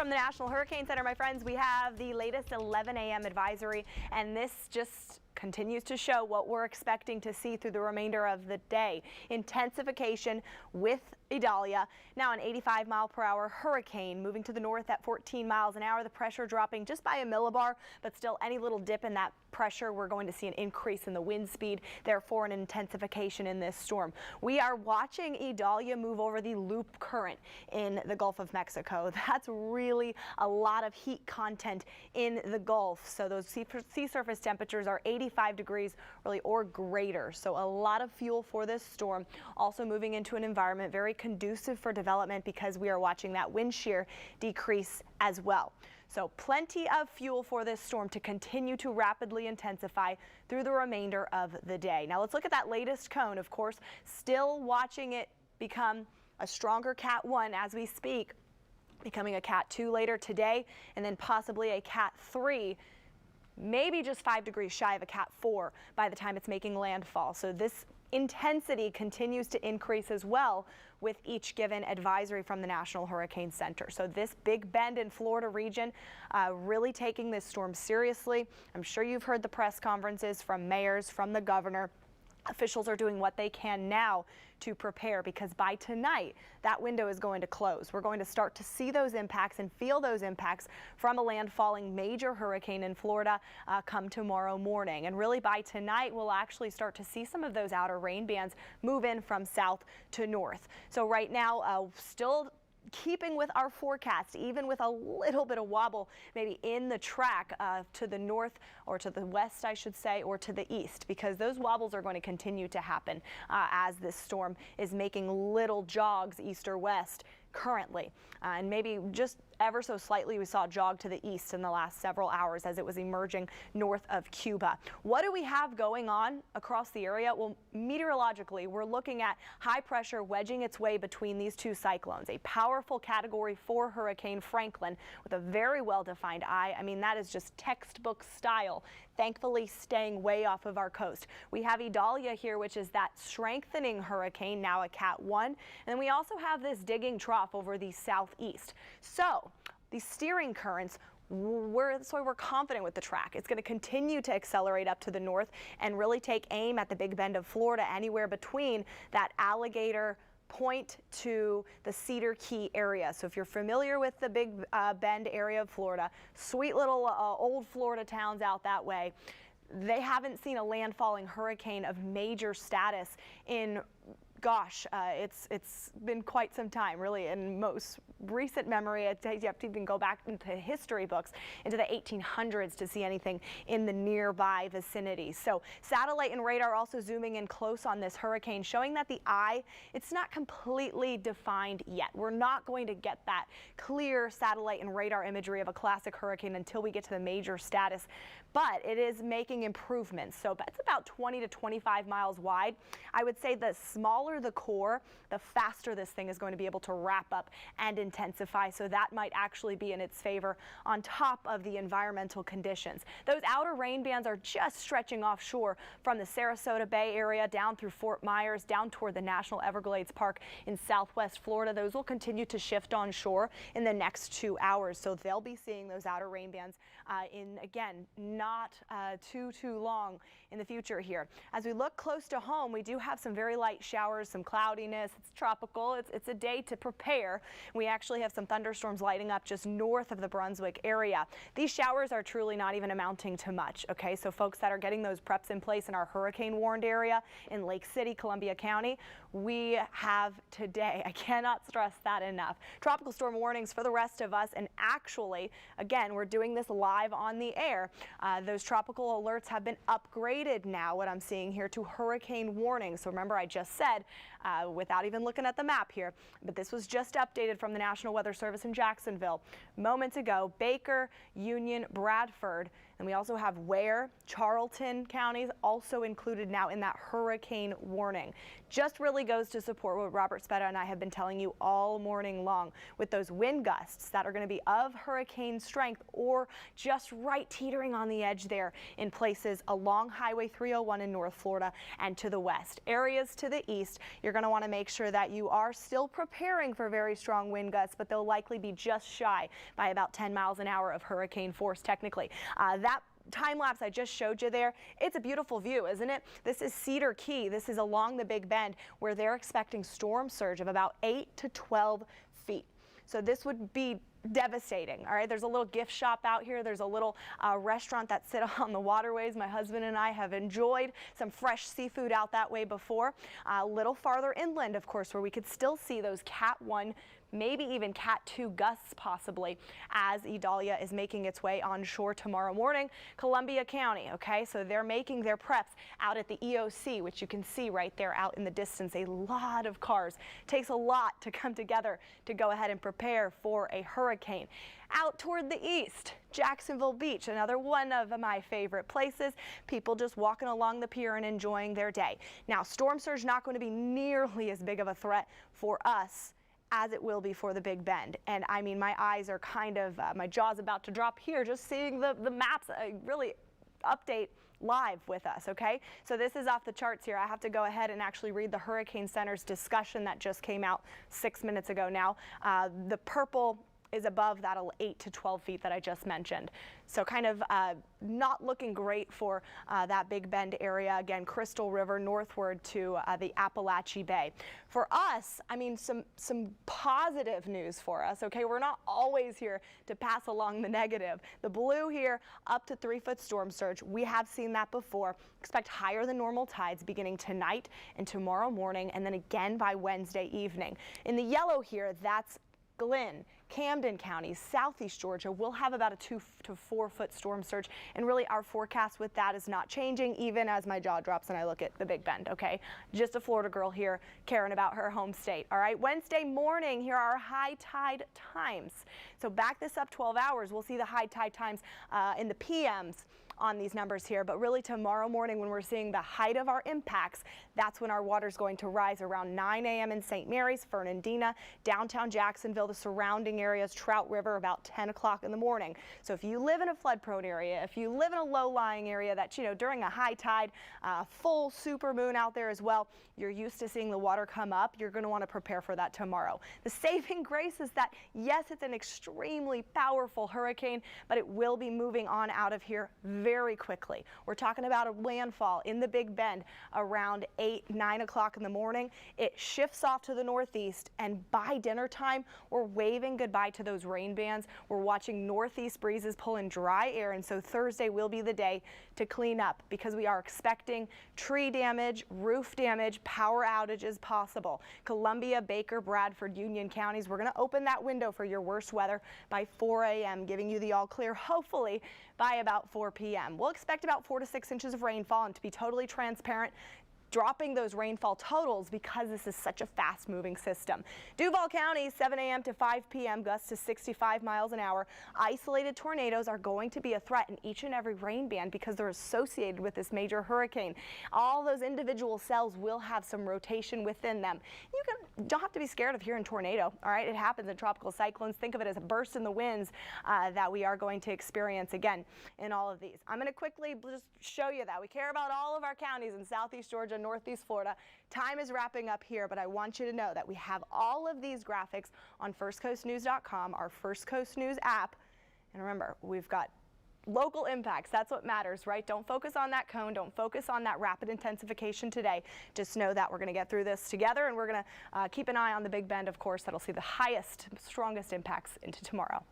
From the National Hurricane Center, my friends, we have the latest 11 a.m. advisory, and this just continues to show what we're expecting to see through the remainder of the day. Intensification with Idalia, now an 85-mile-per-hour hurricane moving to the north at 14 miles an hour. The pressure dropping just by a millibar, but still any little dip in that pressure, we're going to see an increase in the wind speed, therefore an intensification in this storm. We are watching Idalia move over the loop current in the Gulf of Mexico. That's really a lot of heat content in the Gulf. So those sea surface temperatures are 85 degrees really or greater. So a lot of fuel for this storm. Also moving into an environment very conducive for development because we are watching that wind shear decrease as well. So plenty of fuel for this storm to continue to rapidly intensify through the remainder of the day. Now let's look at that latest cone. Of course, still watching it become a stronger Cat 1 as we speak, becoming a Cat 2 later today, and then possibly a Cat 3, maybe just 5 degrees shy of a Cat 4 by the time it's making landfall. So this intensity continues to increase as well with each given advisory from the National Hurricane Center. So this Big Bend in Florida region really taking this storm seriously. I'm sure you've heard the press conferences from mayors, from the governor. Officials are doing what they can now to prepare because by tonight that window is going to close. We're going to start to see those impacts and feel those impacts from a landfalling major hurricane in Florida come tomorrow morning. And really by tonight we'll actually start to see some of those outer rain bands move in from south to north. So right now still keeping with our forecast, even with a little bit of wobble maybe in the track to the north or to the west, I should say, or to the east, because those wobbles are going to continue to happen as this storm is making little jogs east or west currently. And maybe just ever so slightly we saw a jog to the east in the last several hours as it was emerging north of Cuba. What do we have going on across the area? Well, meteorologically, we're looking at high pressure wedging its way between these two cyclones. A powerful Category 4 Hurricane Franklin with a very well-defined eye. I mean, that is just textbook style. Thankfully staying way off of our coast. We have Idalia here, which is that strengthening hurricane, now a Cat 1. And then we also have this digging trough over the southeast. So these steering currents, we're confident with the track. It's going to continue to accelerate up to the north and really take aim at the Big Bend of Florida, anywhere between that Alligator Point to the Cedar Key area. So if you're familiar with the Big Bend area of Florida, sweet little old Florida towns out that way, they haven't seen a landfalling hurricane of major status in gosh, it's been quite some time, really. In most recent memory, you have to even go back into history books into the 1800s to see anything in the nearby vicinity. So satellite and radar also zooming in close on this hurricane, showing that the eye, it's not completely defined yet. We're not going to get that clear satellite and radar imagery of a classic hurricane until we get to the major status, but it is making improvements. So it's about 20 to 25 miles wide. I would say the smaller the core, the faster this thing is going to be able to wrap up and intensify. So that might actually be in its favor on top of the environmental conditions. Those outer rain bands are just stretching offshore from the Sarasota Bay area down through Fort Myers, down toward the National Everglades Park in southwest Florida. Those will continue to shift onshore in the next 2 hours. So they'll be seeing those outer rain bands in, again, not too long in the future here. As we look close to home, we do have some very light showers, some cloudiness. It's tropical. It's a day to prepare. We actually have some thunderstorms lighting up just north of the Brunswick area. These showers are truly not even amounting to much. Okay, so folks that are getting those preps in place in our hurricane warned area in Lake City, Columbia County, we have today. I cannot stress that enough. Tropical storm warnings for the rest of us, and actually, again, we're doing this live on the air. Those tropical alerts have been upgraded now, what I'm seeing here, to hurricane warnings. So remember, I just said, without even looking at the map here, but this was just updated from the National Weather Service in Jacksonville moments ago. Baker, Union, Bradford, And we also have Ware, Charlton counties also included now in that hurricane warning. Just really goes to support what Robert Speta and I have been telling you all morning long with those wind gusts that are going to be of hurricane strength or just right teetering on the edge there in places along Highway 301 in North Florida and to the west. Areas to the east, you're going to want to make sure that you are still preparing for very strong wind gusts, but they'll likely be just shy by about 10 miles an hour of hurricane force technically. That time lapse I just showed you there, it's a beautiful view, isn't it? This is Cedar Key. This is along the Big Bend where they're expecting storm surge of about 8 to 12 feet. So this would be devastating. All right, there's a little gift shop out here. There's a little restaurant that sits on the waterways. My husband and I have enjoyed some fresh seafood out that way before. A little farther inland, of course, where we could still see those Cat 1, maybe even Cat 2 gusts possibly as Idalia is making its way onshore tomorrow morning. Columbia County, okay, so they're making their preps out at the EOC, which you can see right there out in the distance. A lot of cars. Takes a lot to come together to go ahead and prepare for a hurricane. Out toward the east, Jacksonville Beach, another one of my favorite places. People just walking along the pier and enjoying their day. Now, storm surge not going to be nearly as big of a threat for us as it will be for the Big Bend. And I mean, my eyes are kind of, my jaw's about to drop here just seeing the maps really update live with us, okay? So this is off the charts here. I have to go ahead and actually read the Hurricane Center's discussion that just came out 6 minutes ago now. The purple is above that 8 to 12 feet that I just mentioned. So kind of not looking great for that Big Bend area. Again, Crystal River northward to the Appalachie Bay. For us, I mean, some positive news for us, okay? We're not always here to pass along the negative. The blue here, up to 3-foot storm surge. We have seen that before. Expect higher than normal tides beginning tonight and tomorrow morning, and then again by Wednesday evening. In the yellow here, that's Glenn, Camden counties, southeast Georgia will have about a 2 to 4 foot storm surge, and really our forecast with that is not changing even as my jaw drops and I look at the Big Bend, okay? Just a Florida girl here caring about her home state, all right? Wednesday morning, here are our high tide times. So back this up 12 hours, we'll see the high tide times in the PMs on these numbers here, but really tomorrow morning when we're seeing the height of our impacts, that's when our water's going to rise around 9 a.m. in St. Mary's, Fernandina, downtown Jacksonville, the surrounding areas, Trout River, about 10 o'clock in the morning. So if you live in a flood-prone area, if you live in a low-lying area that, you know, during a high tide, full super moon out there as well, you're used to seeing the water come up, you're going to want to prepare for that tomorrow. The saving grace is that, yes, it's an extremely powerful hurricane, but it will be moving on out of here very quickly. We're talking about a landfall in the Big Bend around 8, 9 o'clock in the morning. It shifts off to the northeast, and by dinner time, we're waving goodbye to those rain bands. We're watching northeast breezes pull in dry air, and so Thursday will be the day to clean up because we are expecting tree damage, roof damage, power outages possible. Columbia, Baker, Bradford, Union counties, we're going to open that window for your worst weather by 4 a.m., giving you the all clear, hopefully, by about 4 p.m. We'll expect about 4 to 6 inches of rainfall, and to be totally transparent, dropping those rainfall totals because this is such a fast-moving system. Duval County, 7 a.m. to 5 p.m., gusts to 65 miles an hour. Isolated tornadoes are going to be a threat in each and every rain band because they're associated with this major hurricane. All those individual cells will have some rotation within them. You don't have to be scared of hearing tornado, all right? It happens in tropical cyclones. Think of it as a burst in the winds that we are going to experience again in all of these. I'm going to quickly just show you that. We care about all of our counties in southeast Georgia, northeast Florida. Time is wrapping up here, but I want you to know that we have all of these graphics on firstcoastnews.com, our First Coast News app. And remember, we've got local impacts. That's what matters, right? Don't focus on that cone. Don't focus on that rapid intensification today. Just know that we're going to get through this together, and we're going to keep an eye on the Big Bend, of course. That'll see the highest, strongest impacts into tomorrow.